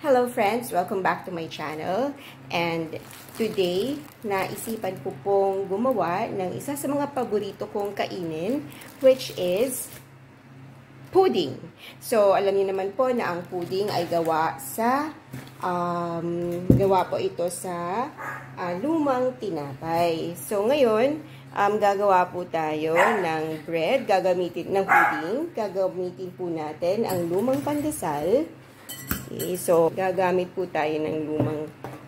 Hello friends! Welcome back to my channel. And today, naisipan ko pong gumawa ng isa sa mga paborito kong kainin, which is pudding. So, alam niyo naman po na ang pudding ay gawa po ito sa lumang tinapay. So, ngayon, gagawa po tayo ng bread, ng pudding. Gagamitin po natin ang lumang pandesal. Okay, so, gagamit po tayo ng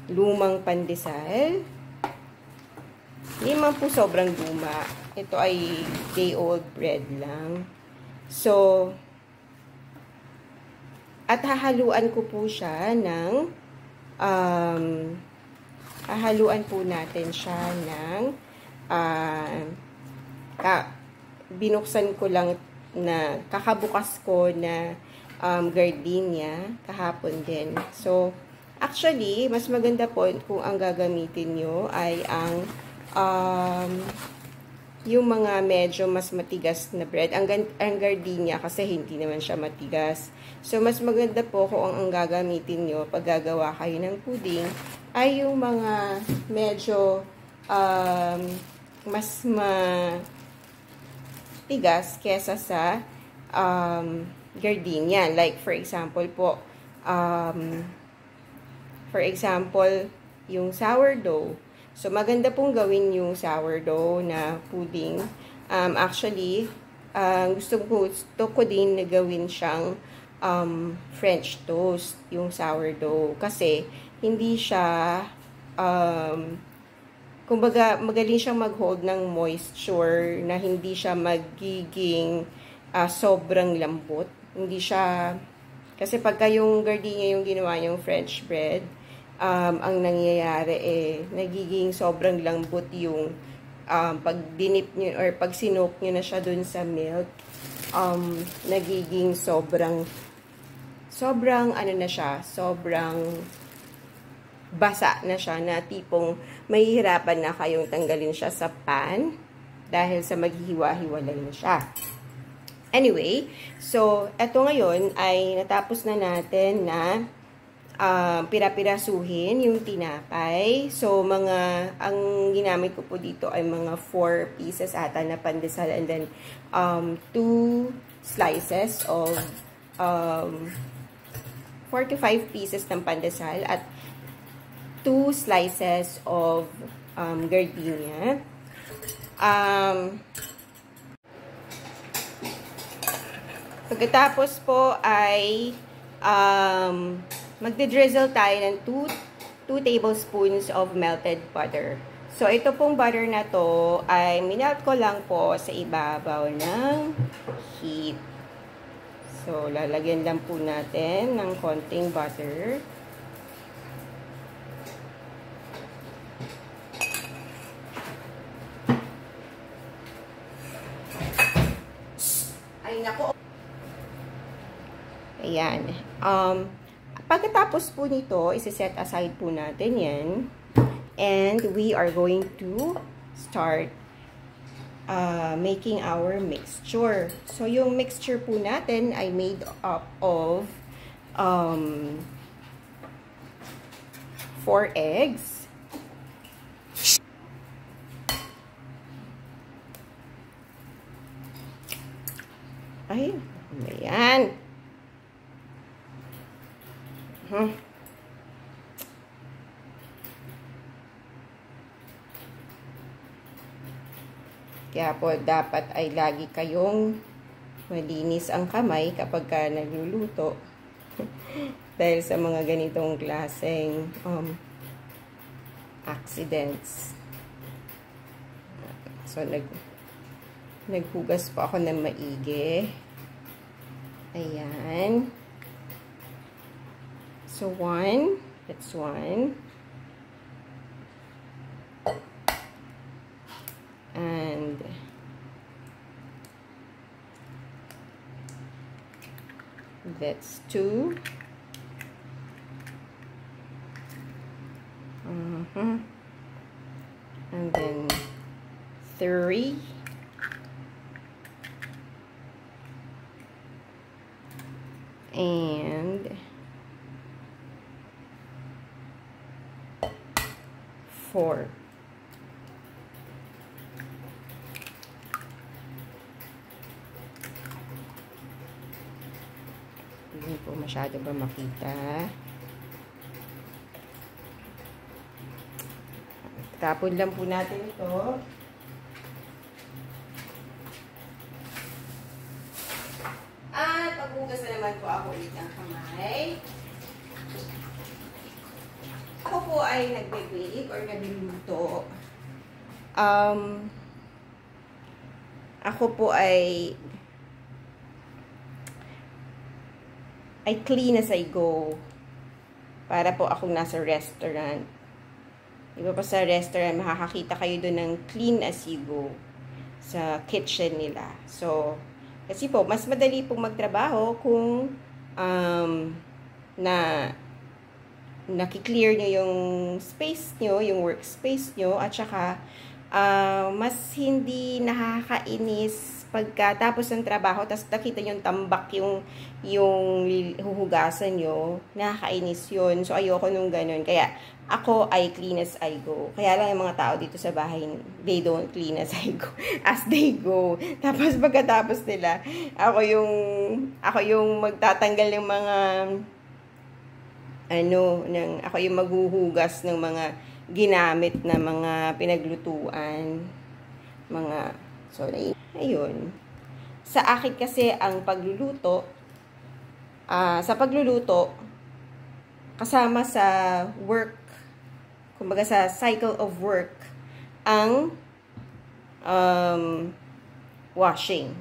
lumang pandesal. Hindi man po sobrang luma. Ito ay day-old bread lang. So, at hahaluan ko po siya ng, hahaluan po natin siya ng, binuksan ko lang na, kakabukas ko na, gardenia kahapon din. So, actually, mas maganda po kung ang gagamitin nyo ay ang yung mga medyo mas matigas na bread. Ang gardenia kasi hindi naman siya matigas. So, mas maganda po kung ang gagamitin nyo pag gagawa kayo ng pudding ay yung mga medyo mas matigas kesa sa gardenia. Like, for example po, yung sourdough. So, maganda pong gawin yung sourdough na pudding. Actually, gusto ko din na gawin siyang French toast, yung sourdough. Kasi, hindi siya, kumbaga, magaling siyang mag-hold ng moisture na hindi siya magiging sobrang lambot. Hindi siya, kasi pagka yung gardenia yung ginawa yung French bread, ang nangyayari nagiging sobrang lambot yung pag dinip nyo or pag sinok nyo na siya dun sa milk, nagiging sobrang ano na siya, sobrang basa na siya na tipong mahihirapan na kayong tanggalin siya sa pan dahil sa maghihiwa-hiwalay na siya. Anyway, so, eto ngayon ay natapos na natin na pirapirasuhin yung tinapay. So, ang ginamit ko po dito ay mga 4 pieces ata na pandesal and then 2 slices of 4 to 5 pieces ng pandesal at 2 slices of gardenia. Pagkatapos po ay magdi-drizzle tayo ng 2 tablespoons of melted butter. So, ito pong butter na to ay minelt ko lang po sa ibabaw ng heat. So, lalagyan lang po natin ng konting butter. Ay, nako. Ayan. Pagkatapos po nito, isi-set aside po natin yan. And we are going to start making our mixture. So, yung mixture po natin ay made up of 4 eggs. Ay, ayan. Kaya po, dapat ay lagi kayong malinis ang kamay kapag ka nagluluto. Dahil sa mga ganitong klaseng accidents. So, naghugas po ako ng maigi. Ayan. So, 1. That's 1. And that's 2. And then 3. And 4. Hindi po masyado ba makita. Tapon lang po natin ito. At paghugas na naman po ako ulit ng kamay. Ako po ay nagbe-bake or nagluluto. Ako po ay clean as I go. Para po akong nasa restaurant. Iba pa sa restaurant, makakakita kayo doon ng clean as you go sa kitchen nila. So, kasi po, mas madali pong magtrabaho kung nakiklear nyo yung space nyo, yung workspace nyo, at saka mas hindi nakakainis pagkatapos ng trabaho, tapos nakita nyo yung tambak yung huhugasan nyo, nakakainis yun. So, ayoko nung ganun. Kaya, ako ay clean as I go. Kaya lang yung mga tao dito sa bahay, they don't clean as I go, as they go. Tapos, pagkatapos nila, ako yung magtatanggal ng mga, ako yung maghuhugas ng mga ginamit na mga pinaglutuan. So, ayun. Sa akin kasi, ang pagluluto, sa pagluluto, kasama sa work, kumbaga sa cycle of work, ang washing.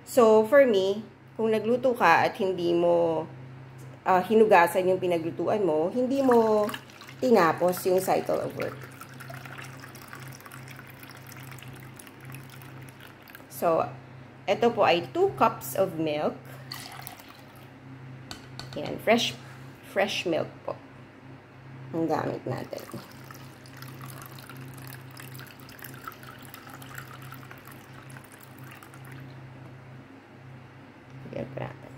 So, for me, kung nagluto ka at hindi mo hinugasan yung pinaglutuan mo, hindi mo tinapos yung cycle of work. So, ito po ay 2 cups of milk. Yan, fresh milk po ang gamit natin. Yan pa natin.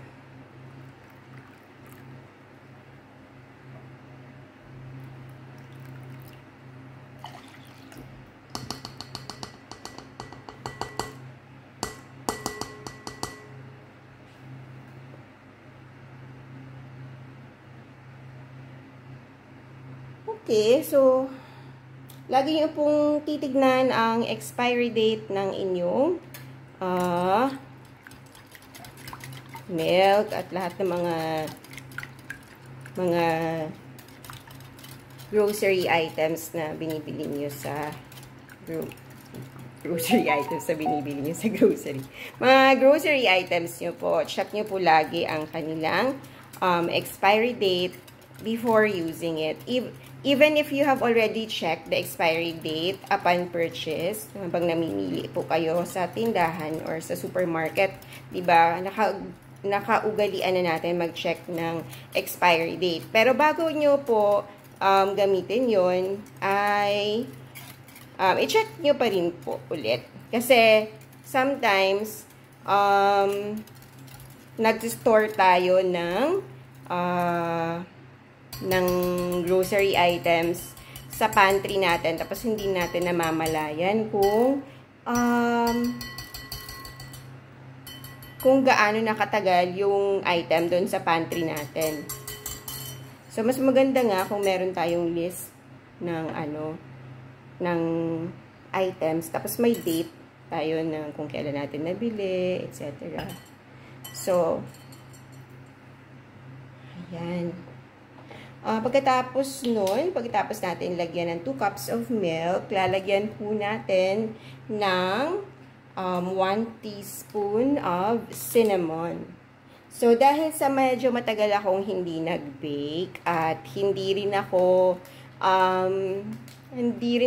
Okay, so, lagi niyo pong titignan ang expiry date ng inyong milk at lahat ng mga grocery items na binibili niyo sa grocery items na binibili niyo sa grocery. Mga grocery items niyo po, check niyo po lagi ang kanilang expiry date before using it. Even if you have already checked the expiry date upon purchase, habang namimili po kayo sa tindahan or sa supermarket, diba, nakaugalian na natin mag-check ng expiry date. Pero bago nyo po gamitin yon ay i-check nyo pa rin po ulit. Kasi sometimes nag-store tayo ng grocery items sa pantry natin, tapos hindi natin namamalayan kung gaano nakatagal yung item doon sa pantry natin. So, mas maganda nga kung meron tayong list ng ng items, tapos may date tayo ng kung kailan natin nabili, etc. So, ayan. Pagkatapos natin lagyan ng 2 cups of milk, lalagyan po natin ng 1 teaspoon of cinnamon. So, dahil sa medyo matagal akong hindi nag-bake at hindi rin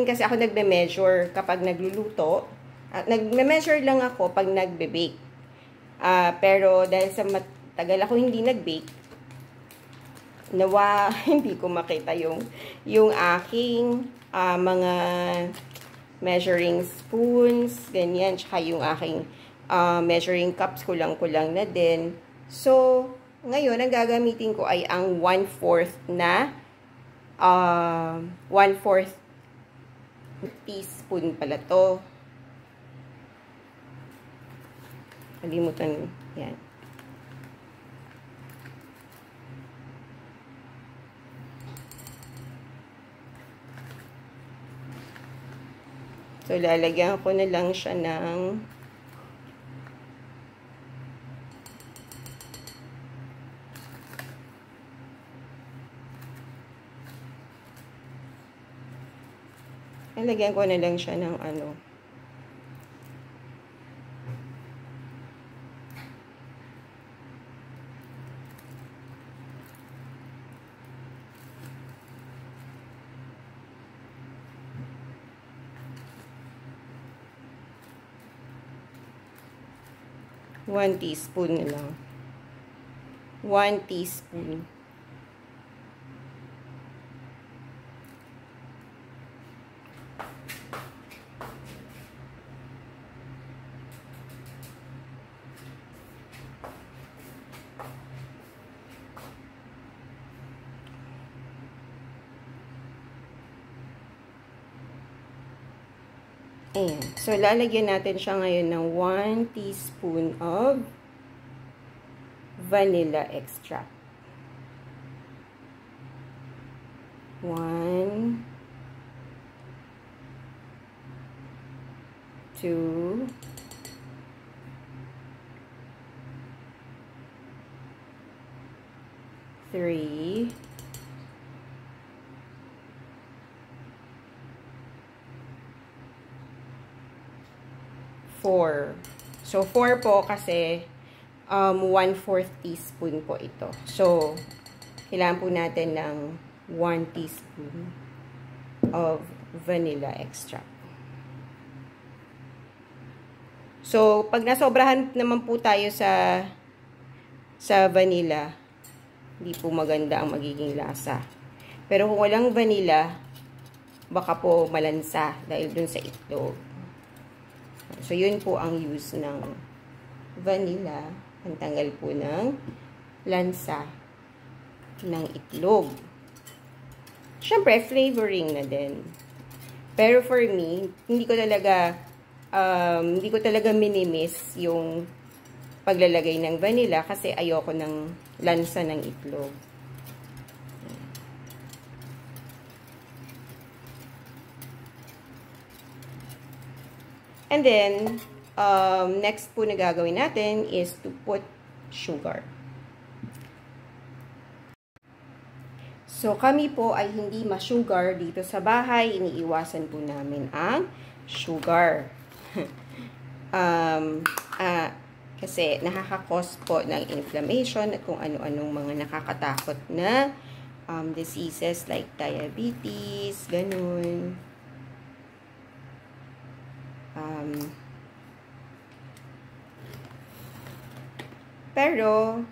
kasi ako nagme-measure kapag nagluluto. At nagme-measure lang ako pag nagbe-bake. Pero dahil sa matagal ako hindi nag-bake, hindi ko makita yung aking mga measuring spoons, ganyan, tsaka yung aking measuring cups, kulang-kulang na din. So, ngayon, ang gagamitin ko ay ang 1/4 na 1/4 teaspoon pala to. Kalimutan, yan. So, lalagyan ko na lang siya ng ano, 1 teaspoon na lang. 1 teaspoon. Ayan. So, lalagyan natin siya ngayon ng 1 teaspoon of vanilla extract. 1, 2, 3, 4. So, 4 po kasi 1/4 teaspoon po ito. So, kailangan po natin ng 1 teaspoon of vanilla extract. So, pag nasobrahan naman po tayo sa vanilla, hindi po maganda ang magiging lasa. Pero kung walang vanilla, baka po malansa dahil dun sa itlog. So, yun po ang use ng vanilla. Ang tanggal po ng lansa ng itlog. Siyempre, flavoring na din. Pero for me, hindi ko talaga minimiss yung paglalagay ng vanilla kasi ayoko ng lansa ng itlog. And then, next po na gagawin natin is to put sugar. So, kami po ay hindi ma-sugar dito sa bahay. Iniiwasan po namin ang sugar. Kasi nakaka-cause po ng inflammation at kung ano-anong mga nakakatakot na diseases like diabetes, ganun. Pero,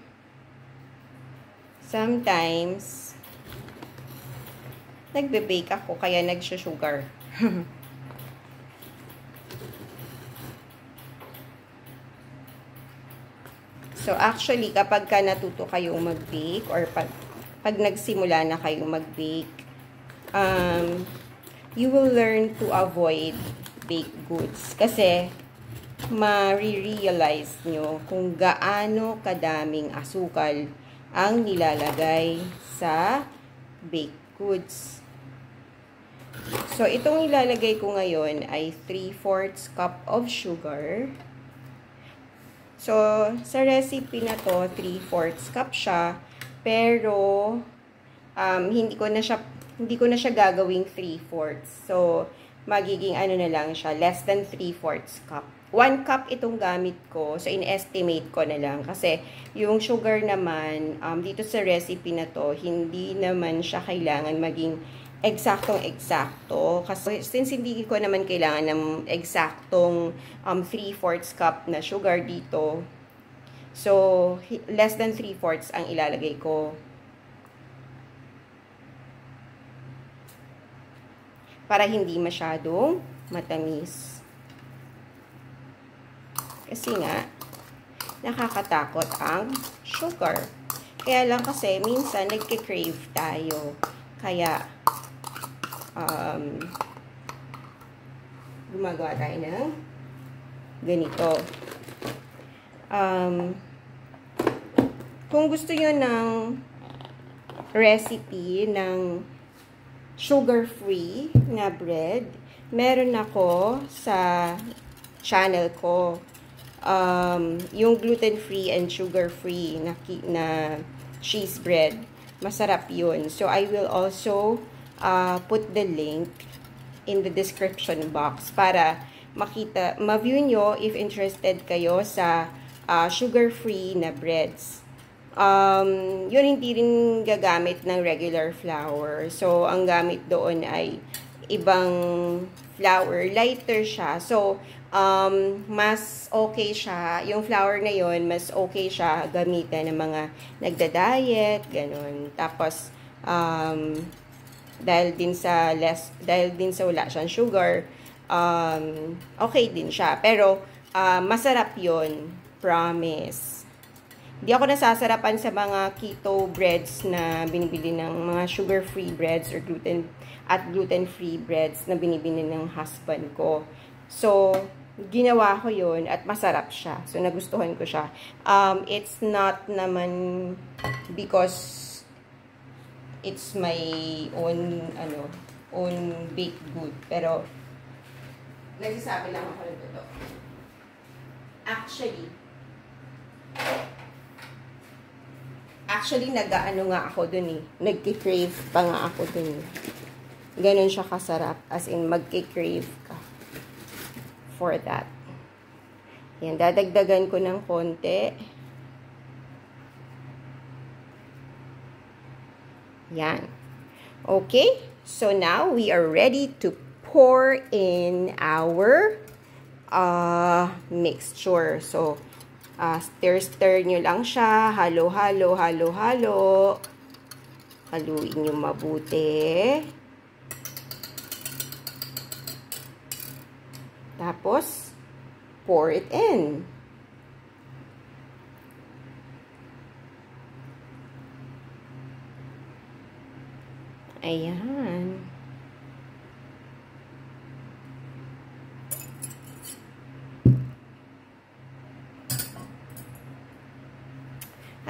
sometimes, nagbe-bake ako, kaya nag-sugar. So, actually, kapag ka natuto kayong mag-bake, or pag nagsimula na kayong mag-bake, you will learn to avoid baked goods. Kasi, ma-realize nyo kung gaano kadaming asukal ang nilalagay sa baked goods. So, itong ilalagay ko ngayon ay 3/4 cup of sugar. So, sa recipe na to, 3/4 cup siya, pero hindi ko na siya gagawing 3/4. So, magiging ano na lang siya, less than 3/4 cup. 1 cup itong gamit ko, so in-estimate ko na lang. Kasi yung sugar naman, dito sa recipe na to, hindi naman siya kailangan maging eksaktong-eksakto. Kasi since hindi ko naman kailangan ng eksaktong 3/4 cup na sugar dito, so less than 3/4 ang ilalagay ko. Para hindi masyadong matamis. Kasi nga, nakakatakot ang sugar. Kaya lang kasi, minsan, nagke-crave tayo. Kaya, gumagawa tayo ng ganito. Kung gusto nyo ng recipe ng sugar-free na bread, meron ako sa channel ko. Yung gluten-free and sugar-free na cheese bread. Masarap yun. So, I will also put the link in the description box para ma-view nyo if interested kayo sa sugar-free na breads. Yun hindi rin gagamit ng regular flour. So, ang gamit doon ay ibang flour. Lighter siya. So, mas okay siya. Yung flour na yun, mas okay siya gamitan ng mga nagda-diet, ganun. Tapos, dahil din sa wala siyang sugar, okay din siya. Pero, masarap yun. Promise. Hindi ako nasasarapan sa mga keto breads na binibili ng mga sugar-free breads or gluten-free breads na binibili ng husband ko. So, ginawa ko yun at masarap siya. So, nagustuhan ko siya. It's not naman because it's my own, own baked good. Pero, nagsasabi lang ako nito. Actually, nag-ano nga ako dun eh. Nagki-crave pa nga ako dun eh. Ganon siya kasarap. As in, magki-crave ka. For that. Yan, dadagdagan ko ng konti. Yan. Okay? So, now, we are ready to pour in our mixture. So, stir nyo lang siya. Halo-halo, halo-halo. Haluin nyo mabuti. Tapos, pour it in. Ayan.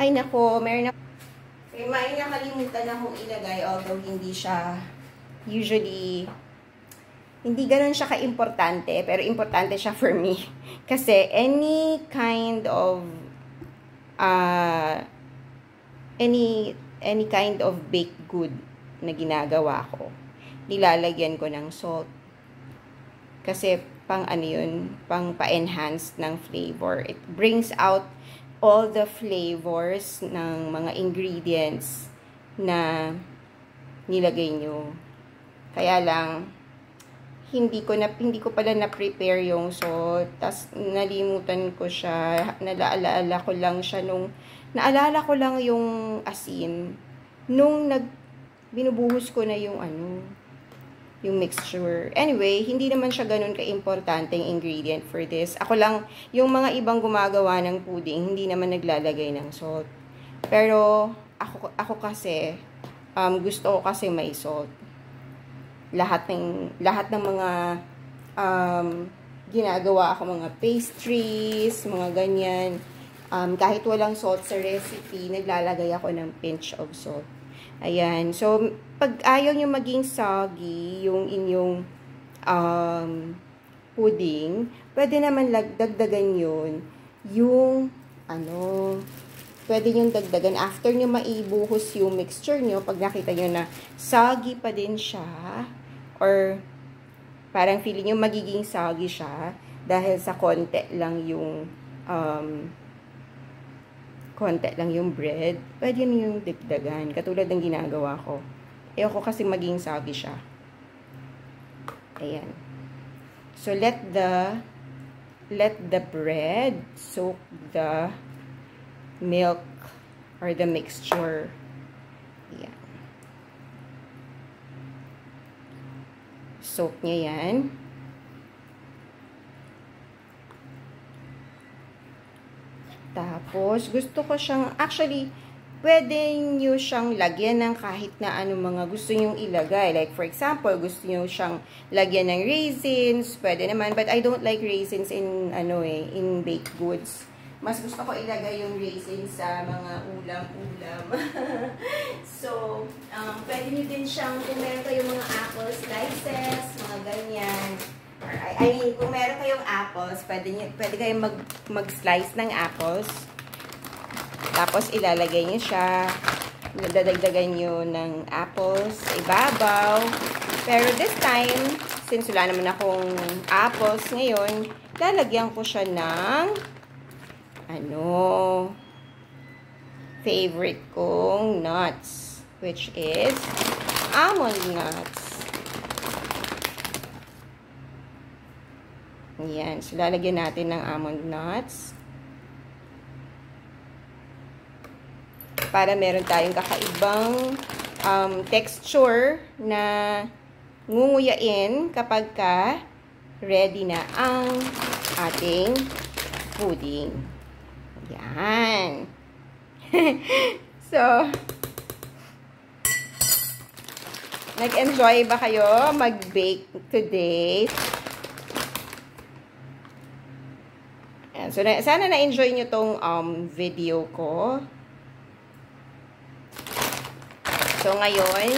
Ay nako, may nakalimutan akong ilagay, although hindi siya usually, hindi ganun siya ka-importante, pero importante siya for me. Kasi any kind of baked good na ginagawa ko, nilalagyan ko ng salt. Kasi pang ano yun, pang pa-enhance ng flavor. It brings out all the flavors ng mga ingredients na nilagay nyo. Kaya lang, hindi ko pala na-prepare yung salt. Tas nalimutan ko siya. Naalala ko lang yung asin. Nung binubuhos ko na yung yung mixture. Anyway, hindi naman siya ganun ka-importanteng ingredient for this. Ako lang, yung mga ibang gumagawa ng pudding, hindi naman naglalagay ng salt. Pero, ako kasi, gusto ko kasi may salt. Lahat ng mga ginagawa ako, mga pastries, mga ganyan, kahit walang salt sa recipe, naglalagay ako ng pinch of salt. Ayan. So, pag ayaw nyo maging soggy yung inyong pudding, pwede naman dagdagan yun yung pwede nyo dagdagan after nyo maibuhos yung mixture nyo, pag nakita nyo na soggy pa din siya, or parang feeling nyo magiging soggy siya dahil sa konti lang yung bread, pwede nyo yung dagdagan. Katulad ng ginagawa ko. Ayoko kasi maging soggy siya. Ayan. So, let the bread soak the milk or the mixture. Ayan. Soak niya yan. Tapos, gusto ko siyang, actually, pwede nyo siyang lagyan ng kahit na anong mga gusto nyong ilagay. Like, for example, gusto nyo siyang lagyan ng raisins, pwede naman. But I don't like raisins in, in baked goods. Mas gusto ko ilagay yung raisins sa mga ulam-ulam. So, pwede nyo din siyang, kung meron kayong mga apple slices, mga ganyan. I mean, kung meron kayong apples, pwede kayong mag-slice ng apples. Tapos, ilalagay nyo siya. Dadagdagan nyo ng apples sa ibabaw. Pero this time, since wala naman akong apples ngayon, lalagyan ko siya ng favorite kong nuts, which is almond nuts. Yan. So, lalagyan natin ng almond nuts. Para meron tayong kakaibang texture na ngunguyain kapag ready na ang ating pudding. Yan. So, nag-enjoy ba kayo mag-bake today? Yan. So, sana na-enjoy nyo tong video ko. So, ngayon,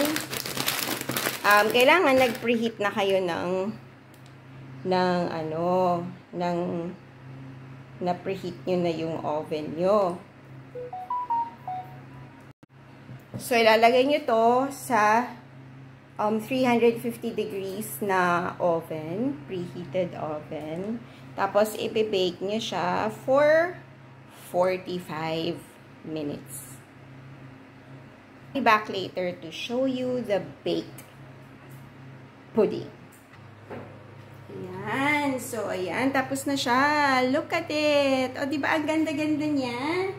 kailangan nag-preheat na kayo na-preheat nyo na yung oven nyo. So, ilalagay nyo to sa 350 degrees na oven, preheated oven. Tapos, i-bake nyo siya for 45 minutes. I'll be back later to show you the baked pudding. Ayan. So, ayan. Tapos na siya. Look at it. O, diba? Ang ganda-ganda niya.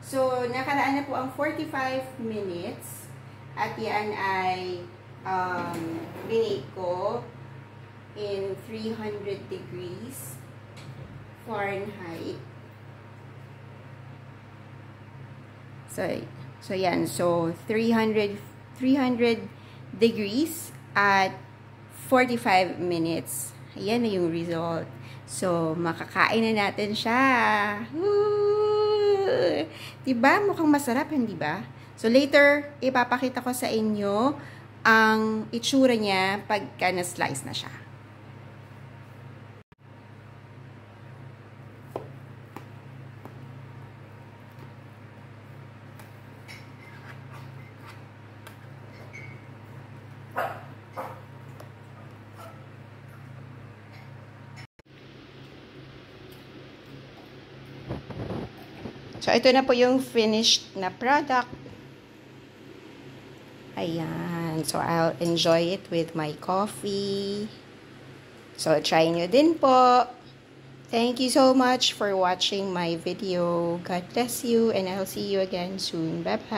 So, nakaraan na po ang 45 minutes. At yan ay binake ko in 300 degrees Fahrenheit. So, yan. So, 300 degrees at 45 minutes. Ayan na yung result. So, makakain na natin siya. Woo! Diba? Mukhang masarap, hindi ba? So, later, ipapakita ko sa inyo ang itsura niya pagka na-slice na siya. So, ito na po yung finished na product. Ayan. So, I'll enjoy it with my coffee. So, try nyo din po. Thank you so much for watching my video. God bless you and I'll see you again soon. Bye-bye.